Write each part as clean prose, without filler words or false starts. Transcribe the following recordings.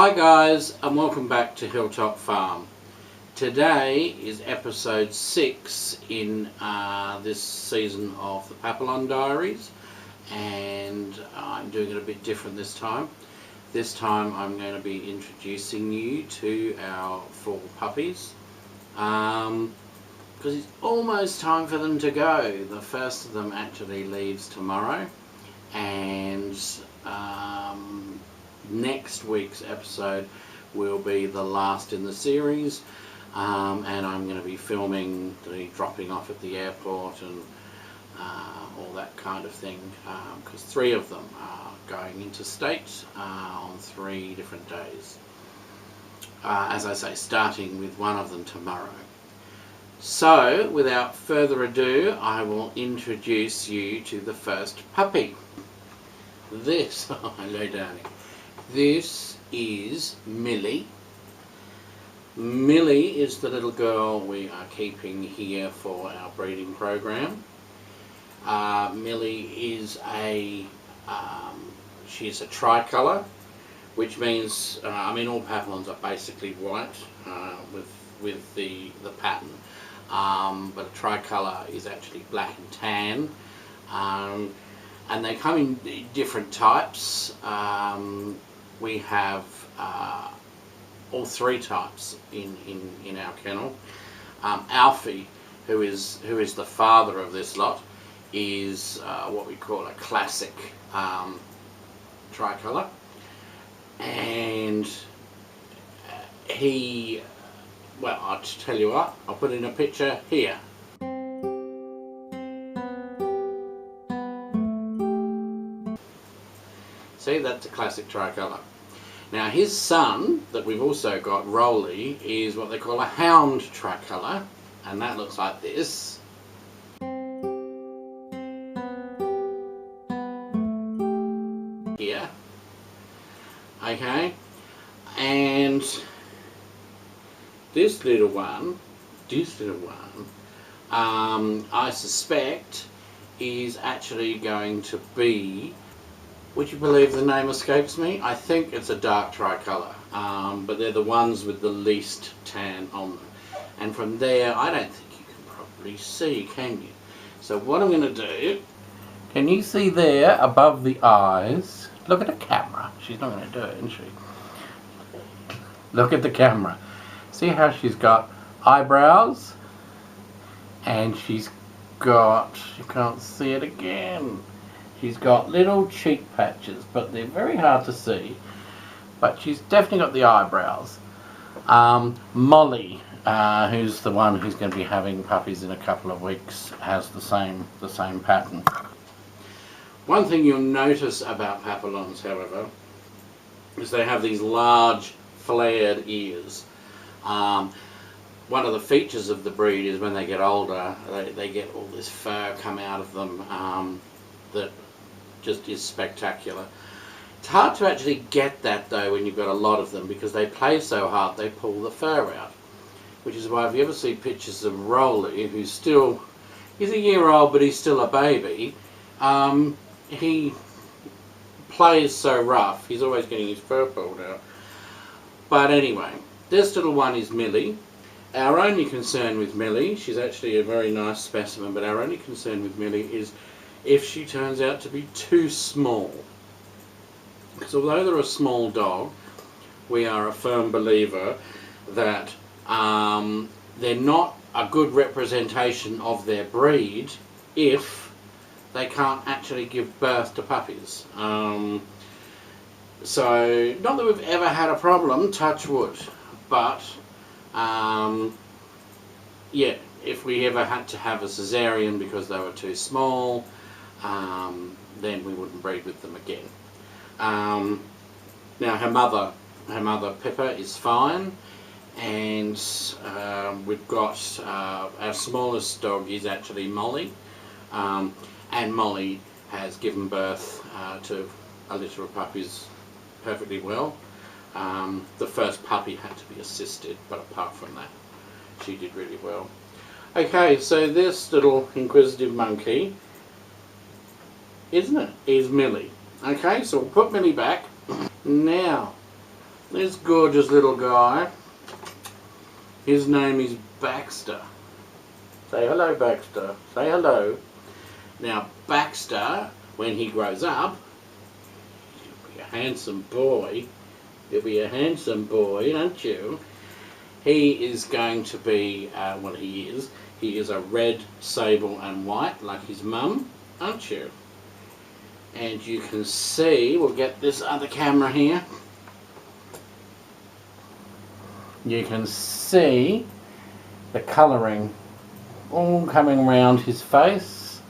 Hi guys, and welcome back to Hilltop Farm. Today is episode 6 in this season of the Papillon Diaries, and I'm doing it a bit different this time. This time I'm going to be introducing you to our 4 puppies, because it's almost time for them to go. The first of them actually leaves tomorrow, and next week's episode will be the last in the series, and I'm going to be filming the dropping off at the airport and all that kind of thing, because 3 of them are going interstate on 3 different days. As I say, starting with one of them tomorrow. So, without further ado, I will introduce you to the first puppy. This, oh hello darling. This is Millie. Millie is the little girl we are keeping here for our breeding program. Millie is she's a tricolour, which means, all Papillons are basically white with the pattern, but a tricolour is actually black and tan. And they come in different types. We have all 3 types in our kennel. Alfie, who is the father of this lot, is what we call a classic tricolour, and he, well, I'll tell you what, I'll put in a picture here. See, that's a classic tricolour. Now his son, that we've also got, Rolly, is what they call a hound tricolour, and that looks like this. Here. Okay. And this little one, I suspect is actually going to be, would you believe the name escapes me? I think it's a dark tricolour, but they're the ones with the least tan on them. And from there, I don't think you can probably see, can you? So what I'm going to do, can you see there above the eyes? Look at the camera. She's not going to do it, isn't she? Look at the camera. See how she's got eyebrows? And she's got, you can't see it again. She's got little cheek patches, but they're very hard to see. But she's definitely got the eyebrows. Molly, who's the one who's going to be having puppies in a couple of weeks, has the same pattern. One thing you'll notice about Papillons, however, is they have these large flared ears. One of the features of the breed is when they get older, they get all this fur come out of them that just is spectacular. It's hard to actually get that though when you've got a lot of them, because they play so hard they pull the fur out, which is why if you ever see pictures of Rolly, who's still, he's a year old but he's still a baby, he plays so rough, he's always getting his fur pulled out. But anyway, this little one is Millie. Our only concern with Millie, she's actually a very nice specimen, but our only concern with Millie is if she turns out to be too small. Because although they're a small dog, we are a firm believer that they're not a good representation of their breed if they can't actually give birth to puppies. So, not that we've ever had a problem, touch wood, but yeah, if we ever had to have a cesarean because they were too small, then we wouldn't breed with them again. Now her mother Pippa is fine, and we've got our smallest dog is actually Molly, and Molly has given birth to a litter of puppies perfectly well. The first puppy had to be assisted, but apart from that, she did really well. Okay, so this little inquisitive monkey, isn't it, is Millie. Okay, so we'll put Millie back. Now, this gorgeous little guy, his name is Baxter. Say hello, Baxter. Say hello. Now, Baxter, when he grows up, he'll be a handsome boy. He'll be a handsome boy, aren't you? He is going to be, well, he is a red, sable and white, like his mum, aren't you? And you can see, we'll get this other camera here. You can see the colouring all coming around his face.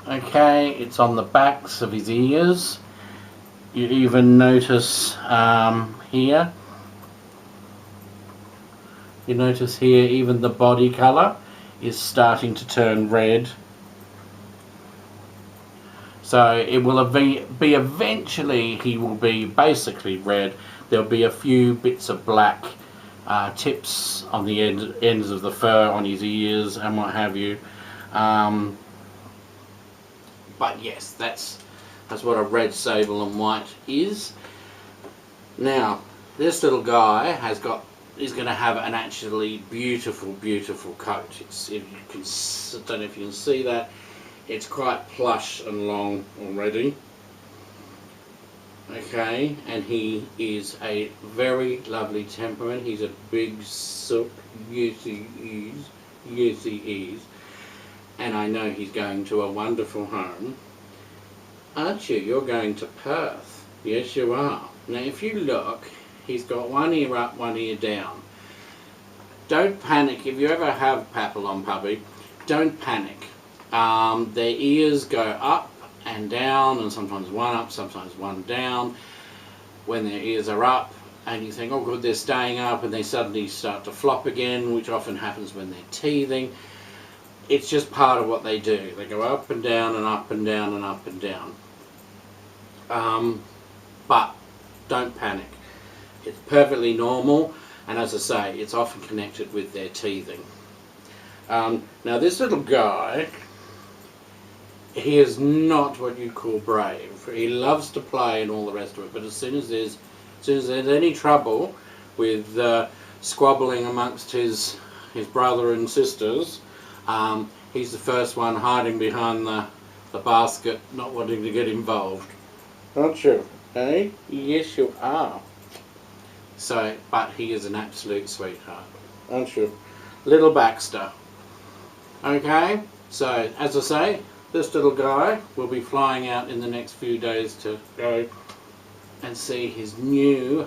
Okay, it's on the backs of his ears. You even notice here, you notice here even the body colour is starting to turn red. So it will be eventually, he will be basically red. There'll be a few bits of black tips on the ends of the fur on his ears and what have you. But yes, that's what a red, sable and white is. Now, this little guy is going to have an actually beautiful, beautiful coat. If you can, I don't know if you can see that. It's quite plush and long already. Okay, and he is a very lovely temperament. He's a big sook. Yes, he is. Yes, he is. And I know he's going to a wonderful home. Aren't you? You're going to Perth. Yes, you are. Now, if you look, he's got one ear up, one ear down. Don't panic. If you ever have Papillon puppy, don't panic. Their ears go up and down, and sometimes one up, sometimes one down. When their ears are up and you think, oh good, they're staying up, and they suddenly start to flop again, which often happens when they're teething. It's just part of what they do. They go up and down and up and down and up and down. But don't panic. It's perfectly normal, and as I say, it's often connected with their teething. Now this little guy, he is not what you call brave. He loves to play and all the rest of it, but as soon as there's any trouble with squabbling amongst his brother and sisters, he's the first one hiding behind the basket, not wanting to get involved. Aren't you? Eh? Yes, you are. So, but he is an absolute sweetheart, aren't you? Little Baxter. Okay, so as I say, this little guy will be flying out in the next few days to go and see his new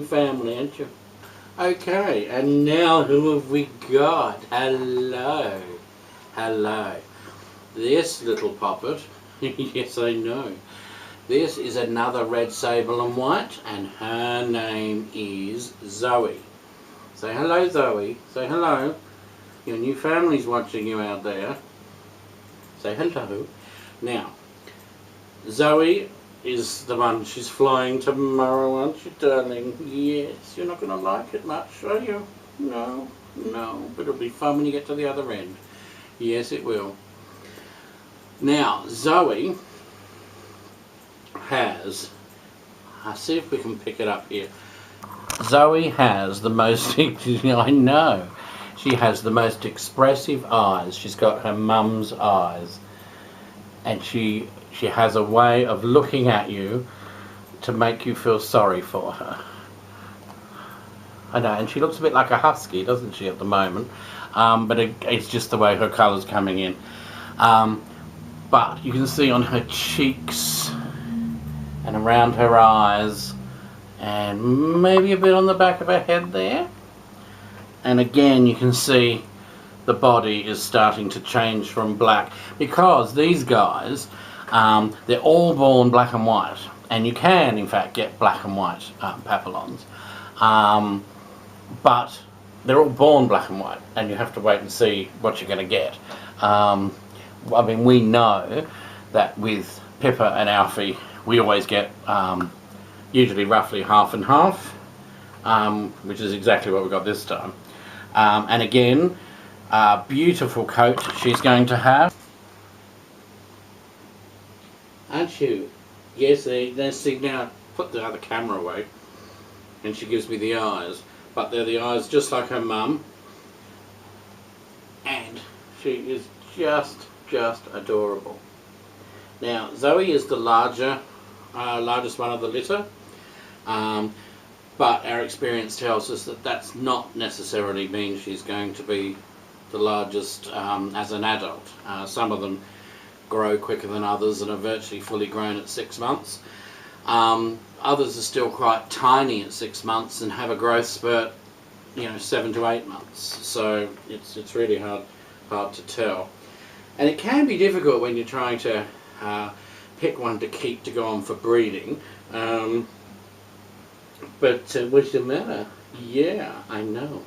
family, aren't you? Okay, and now who have we got? Hello. Hello. This little poppet, yes I know. This is another red, sable and white, and her name is Zoe. Say hello, Zoe. Say hello. Your new family's watching you out there. Say hello. Now, Zoe is the one, she's flying tomorrow, aren't you, darling? Yes, you're not going to like it much, are you? No, but it'll be fun when you get to the other end. Yes, it will. Now, Zoe has, I'll see if we can pick it up here. Zoe has the most, I know, she has the most expressive eyes. She's got her mum's eyes, and she has a way of looking at you to make you feel sorry for her. I know, and she looks a bit like a husky, doesn't she, at the moment? But it's just the way her colour's coming in. But you can see on her cheeks and around her eyes, and maybe a bit on the back of her head there. And again, you can see the body is starting to change from black, because these guys, they're all born black and white, and you can in fact get black and white papillons, but they're all born black and white, and you have to wait and see what you're going to get. I mean, we know that with Pippa and Alfie, we always get usually roughly half and half, which is exactly what we got this time. And again, beautiful coat she's going to have. Aren't you? Yes, let's see now, put the other camera away. and she gives me the eyes, but they're the eyes just like her mum, and she is just adorable. Now Zoe is the largest one of the litter, but our experience tells us that that's not necessarily mean she's going to be the largest as an adult. Some of them grow quicker than others and are virtually fully grown at 6 months. Others are still quite tiny at 6 months and have a growth spurt, 7 to 8 months. So it's really hard to tell. And it can be difficult when you're trying to pick one to keep to go on for breeding. But what's the matter? Yeah, I know.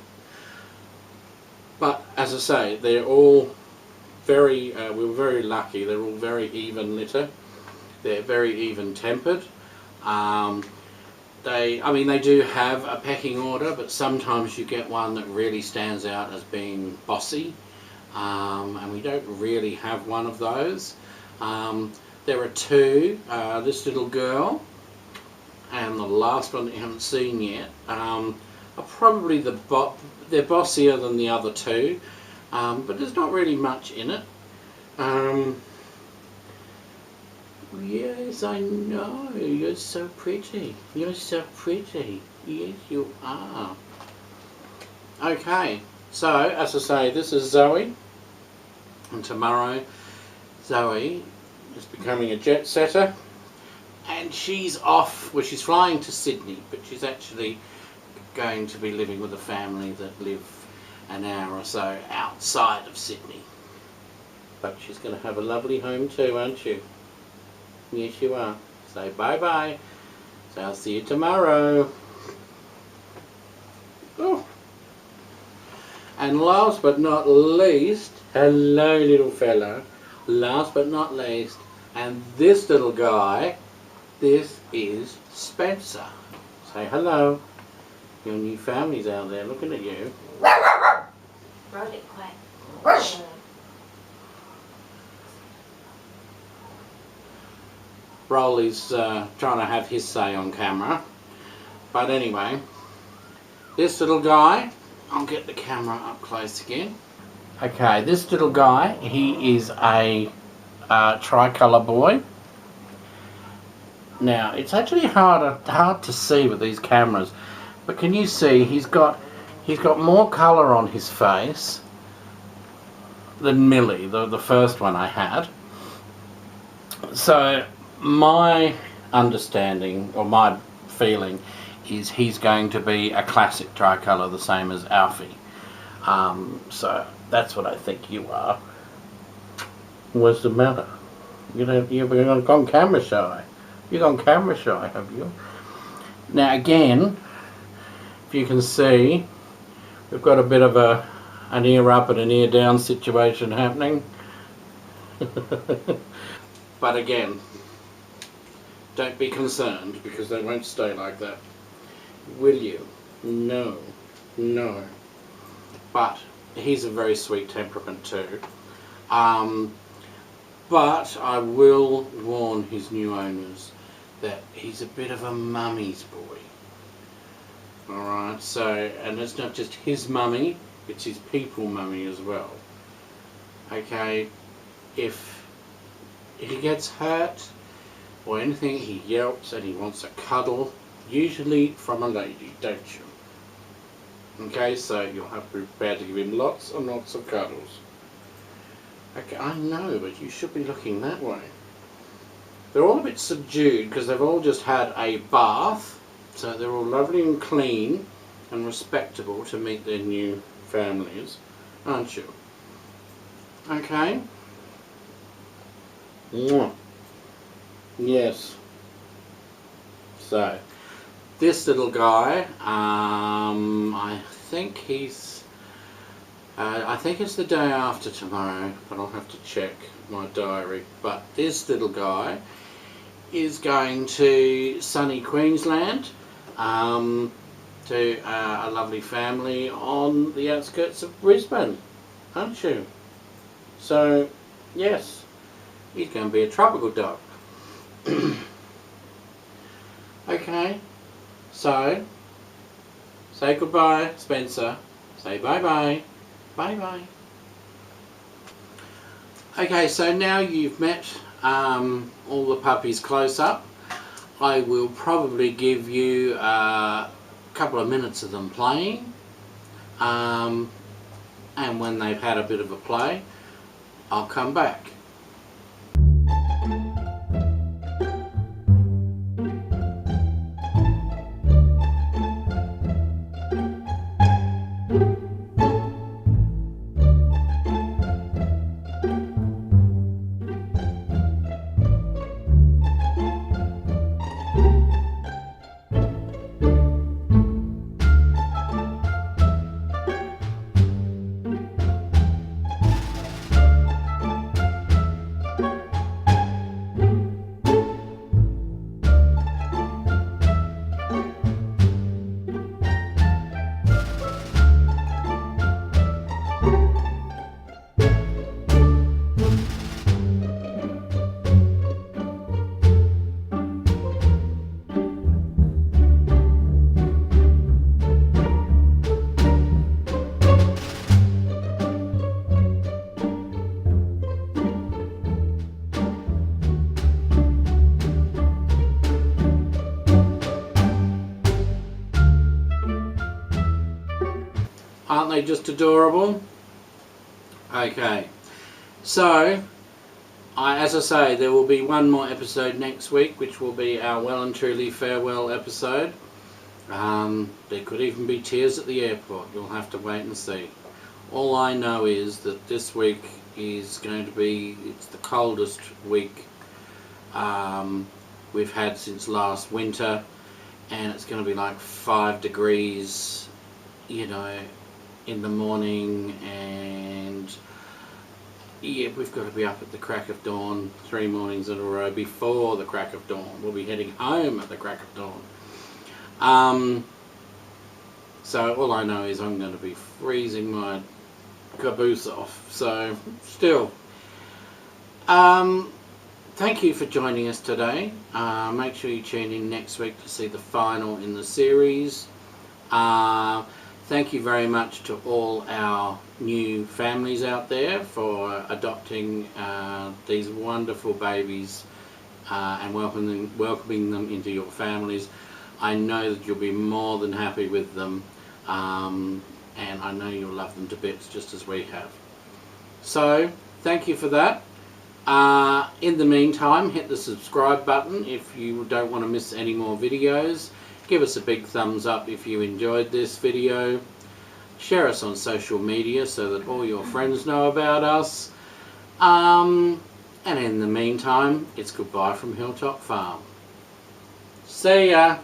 But as I say, they're all we were very lucky. They're all very even litter. They're very even tempered. They do have a pecking order, but sometimes you get one that really stands out as being bossy, and we don't really have one of those. There are two, this little girl and the last one that you haven't seen yet, are probably they're bossier than the other two, but there's not really much in it. Yes, I know, you're so pretty. You're so pretty. Yes, you are. Okay, so as I say, this is Zoe, and tomorrow Zoe is becoming a jet setter, and she's off. Well, she's flying to Sydney, but she's actually going to be living with a family that live an hour or so outside of Sydney. But she's going to have a lovely home too, aren't you? Yes, you are. Say bye-bye. So I'll see you tomorrow. Oh. And last but not least, hello little fella. Last but not least, and this little guy, this is Spencer. Say hello. Your new family's out there looking at you. Roll it quick. Rolly's trying to have his say on camera. But anyway, this little guy, I'll get the camera up close again. Okay, this little guy, he is a tricolour boy. Now, it's actually hard to see with these cameras, but can you see he's got more colour on his face than Millie, the first one I had. So my understanding, or my feeling, is he's going to be a classic tricolour, the same as Alfie. So that's what I think you are. What's the matter? You've gone camera shy. You've gone camera shy, have you? Now again, if you can see, we've got a bit of an ear up and an ear down situation happening. But again, don't be concerned, because they won't stay like that. Will you? No. No. But he's a very sweet temperament too. But I will warn his new owners that he's a bit of a mummy's boy. Alright, so, and it's not just his mummy, it's his people mummy as well. Okay, if he gets hurt or anything, he yelps and he wants a cuddle, usually from a lady, don't you? Okay, so you'll have to be prepared to give him lots and lots of cuddles. Okay, I know, but you should be looking that way. They're all a bit subdued because they've all just had a bath, so they're all lovely and clean and respectable to meet their new families, aren't you? Okay? Mwah. Yes. So, this little guy, I think he's, I think it's the day after tomorrow, but I'll have to check my diary. But this little guy is going to sunny Queensland, to a lovely family on the outskirts of Brisbane, aren't you? So, yes, he's going to be a tropical dog. Okay, so Say goodbye, Spencer. Say bye-bye. Bye-bye. Okay, so now you've met all the puppies close up. I will probably give you a couple of minutes of them playing. And when they've had a bit of a play, I'll come back. Aren't they just adorable? Okay, so as I say, there will be one more episode next week, which will be our well and truly farewell episode. There could even be tears at the airport. You'll have to wait and see. All I know is that this week is going to be, it's the coldest week we've had since last winter, and it's going to be like 5 degrees, you know, in the morning, and yeah, we've got to be up at the crack of dawn 3 mornings in a row before the crack of dawn. We'll be heading home at the crack of dawn. So all I know is I'm going to be freezing my caboose off. So still, thank you for joining us today. Make sure you tune in next week to see the final in the series. Thank you very much to all our new families out there for adopting these wonderful babies and welcoming them into your families. I know that you'll be more than happy with them, and I know you'll love them to bits just as we have. So thank you for that. In the meantime, hit the subscribe button if you don't want to miss any more videos. Give us a big thumbs up if you enjoyed this video. Share us on social media so that all your friends know about us. And in the meantime, it's goodbye from Hilltop Farm. See ya!